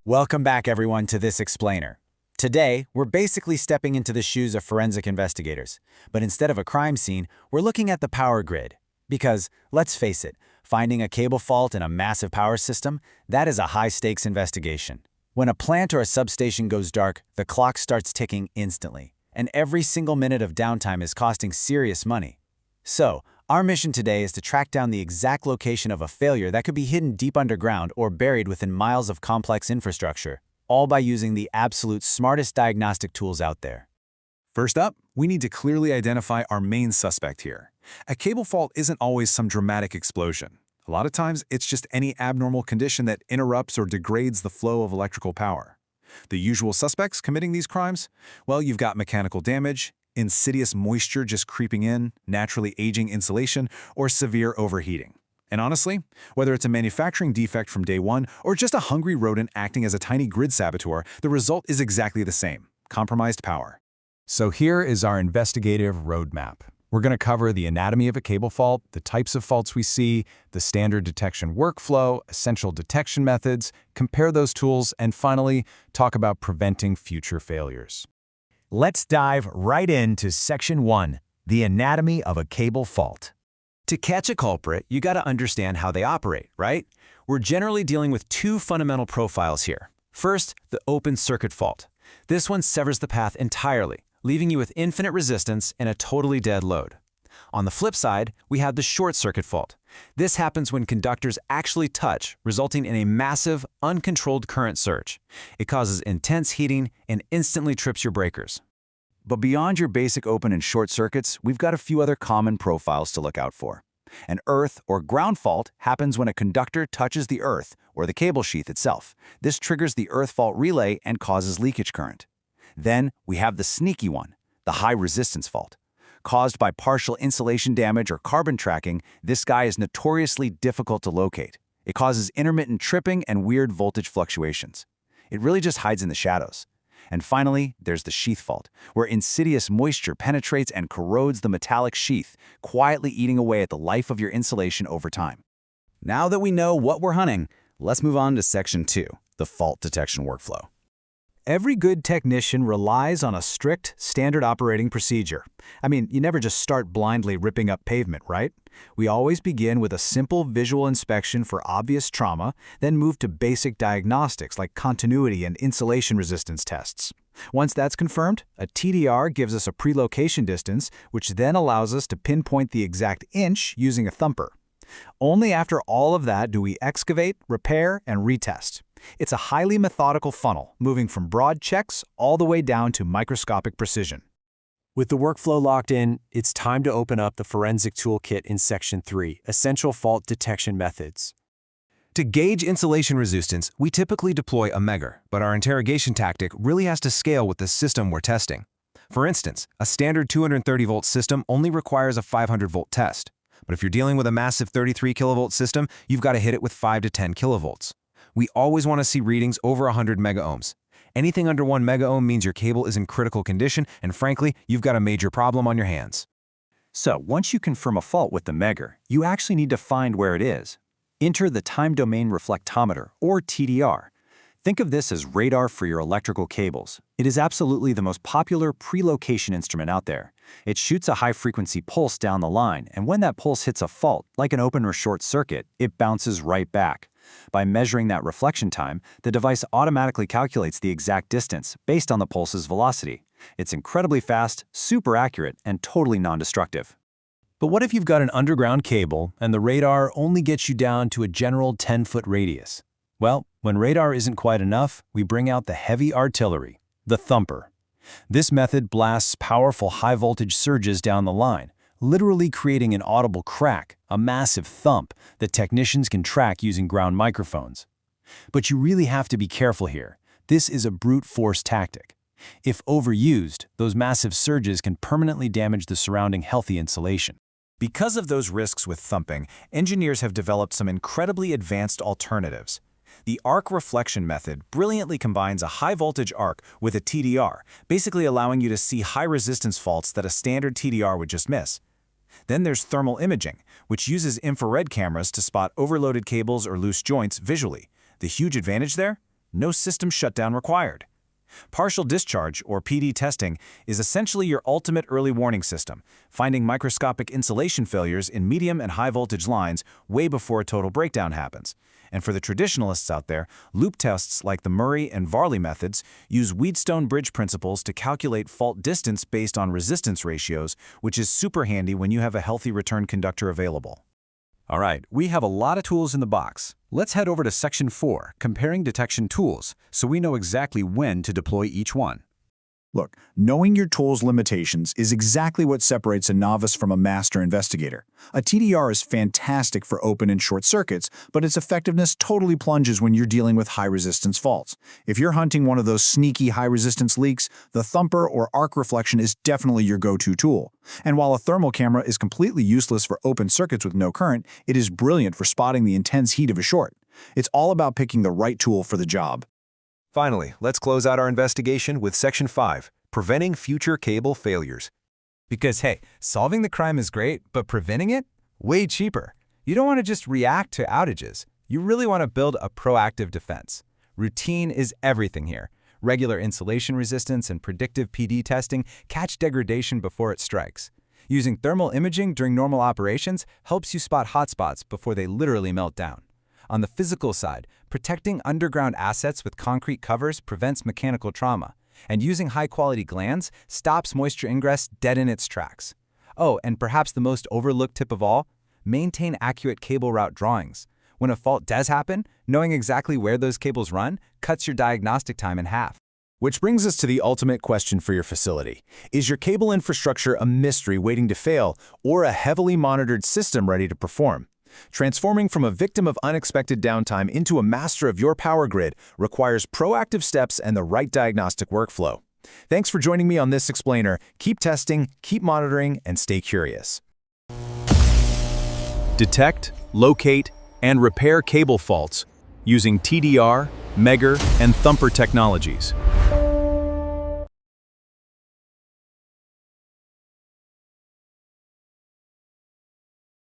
Welcome back, everyone, to this explainer. Today, we're basically stepping into the shoes of forensic investigators. But instead of a crime scene, we're looking at the power grid. Because, let's face it, finding a cable fault in a massive power system, that is a high-stakes investigation. When a plant or a substation goes dark, the clock starts ticking instantly. And every single minute of downtime is costing serious money. So, our mission today is to track down the exact location of a failure that could be hidden deep underground or buried within miles of complex infrastructure, all by using the absolute smartest diagnostic tools out there. First up, we need to clearly identify our main suspect here. A cable fault isn't always some dramatic explosion. A lot of times, it's just any abnormal condition that interrupts or degrades the flow of electrical power. The usual suspects committing these crimes? Well, you've got mechanical damage, insidious moisture just creeping in, naturally aging insulation, or severe overheating. And honestly, whether it's a manufacturing defect from day one or just a hungry rodent acting as a tiny grid saboteur, the result is exactly the same: compromised power. So here is our investigative roadmap. We're going to cover the anatomy of a cable fault, the types of faults we see, the standard detection workflow, essential detection methods, compare those tools, and finally, talk about preventing future failures. Let's dive right into Section 1, the anatomy of a cable fault. To catch a culprit, you got to understand how they operate, right? We're generally dealing with two fundamental profiles here. First, the open circuit fault. This one severs the path entirely, leaving you with infinite resistance and a totally dead load. On the flip side, we have the short circuit fault. This happens when conductors actually touch, resulting in a massive, uncontrolled current surge. It causes intense heating and instantly trips your breakers. But beyond your basic open and short circuits, we've got a few other common profiles to look out for. An earth or ground fault happens when a conductor touches the earth or the cable sheath itself. This triggers the earth fault relay and causes leakage current. Then we have the sneaky one, the high resistance fault. Caused by partial insulation damage or carbon tracking, this guy is notoriously difficult to locate. It causes intermittent tripping and weird voltage fluctuations. It really just hides in the shadows. And finally, there's the sheath fault, where insidious moisture penetrates and corrodes the metallic sheath, quietly eating away at the life of your insulation over time. Now that we know what we're hunting, let's move on to Section 2, the fault detection workflow. Every good technician relies on a strict, standard operating procedure. I mean, you never just start blindly ripping up pavement, right? We always begin with a simple visual inspection for obvious trauma, then move to basic diagnostics like continuity and insulation resistance tests. Once that's confirmed, a TDR gives us a pre-location distance, which then allows us to pinpoint the exact inch using a thumper. Only after all of that do we excavate, repair, and retest. It's a highly methodical funnel, moving from broad checks all the way down to microscopic precision. With the workflow locked in, it's time to open up the forensic toolkit in Section 3, Essential Fault Detection Methods. To gauge insulation resistance, we typically deploy a Megger, but our interrogation tactic really has to scale with the system we're testing. For instance, a standard 230-volt system only requires a 500-volt test. But if you're dealing with a massive 33 kilovolt system, you've got to hit it with 5 to 10 kilovolts. We always want to see readings over 100 megaohms. Anything under 1 megaohm means your cable is in critical condition, and frankly, you've got a major problem on your hands. So, once you confirm a fault with the Megger, you actually need to find where it is. Enter the Time Domain Reflectometer, or TDR. Think of this as radar for your electrical cables. It is absolutely the most popular pre-location instrument out there. It shoots a high-frequency pulse down the line, and when that pulse hits a fault, like an open or short circuit, it bounces right back. By measuring that reflection time, the device automatically calculates the exact distance based on the pulse's velocity. It's incredibly fast, super accurate, and totally non-destructive. But what if you've got an underground cable and the radar only gets you down to a general 10-foot radius? Well, when radar isn't quite enough, we bring out the heavy artillery, the thumper. This method blasts powerful high-voltage surges down the line, literally creating an audible crack, a massive thump that technicians can track using ground microphones. But you really have to be careful here. This is a brute force tactic. If overused, those massive surges can permanently damage the surrounding healthy insulation. Because of those risks with thumping, engineers have developed some incredibly advanced alternatives. The arc reflection method brilliantly combines a high-voltage arc with a TDR, basically allowing you to see high-resistance faults that a standard TDR would just miss. Then there's thermal imaging, which uses infrared cameras to spot overloaded cables or loose joints visually. The huge advantage there? no system shutdown required. Partial discharge, or PD testing, is essentially your ultimate early warning system, finding microscopic insulation failures in medium and high voltage lines way before a total breakdown happens. And for the traditionalists out there, loop tests like the Murray and Varley methods use Wheatstone bridge principles to calculate fault distance based on resistance ratios, which is super handy when you have a healthy return conductor available. All right, we have a lot of tools in the box. Let's head over to Section 4, Comparing Detection Tools, so we know exactly when to deploy each one. Look, knowing your tool's limitations is exactly what separates a novice from a master investigator. A TDR is fantastic for open and short circuits, but its effectiveness totally plunges when you're dealing with high-resistance faults. If you're hunting one of those sneaky high-resistance leaks, the Thumper or arc reflection is definitely your go-to tool. And while a thermal camera is completely useless for open circuits with no current, it is brilliant for spotting the intense heat of a short. It's all about picking the right tool for the job. Finally, let's close out our investigation with Section 5, Preventing Future Cable Failures. Because, hey, solving the crime is great, but preventing it? Way cheaper. You don't want to just react to outages. You really want to build a proactive defense. Routine is everything here. Regular insulation resistance and predictive PD testing catch degradation before it strikes. Using thermal imaging during normal operations helps you spot hotspots before they literally melt down. On the physical side, protecting underground assets with concrete covers prevents mechanical trauma, and using high-quality glands stops moisture ingress dead in its tracks. Oh, and perhaps the most overlooked tip of all, maintain accurate cable route drawings. When a fault does happen, knowing exactly where those cables run cuts your diagnostic time in half. Which brings us to the ultimate question for your facility. Is your cable infrastructure a mystery waiting to fail, or a heavily monitored system ready to perform? Transforming from a victim of unexpected downtime into a master of your power grid requires proactive steps and the right diagnostic workflow. Thanks for joining me on this explainer. Keep testing, keep monitoring, and stay curious. Detect, locate, and repair cable faults using TDR, Megger, and Thumper technologies.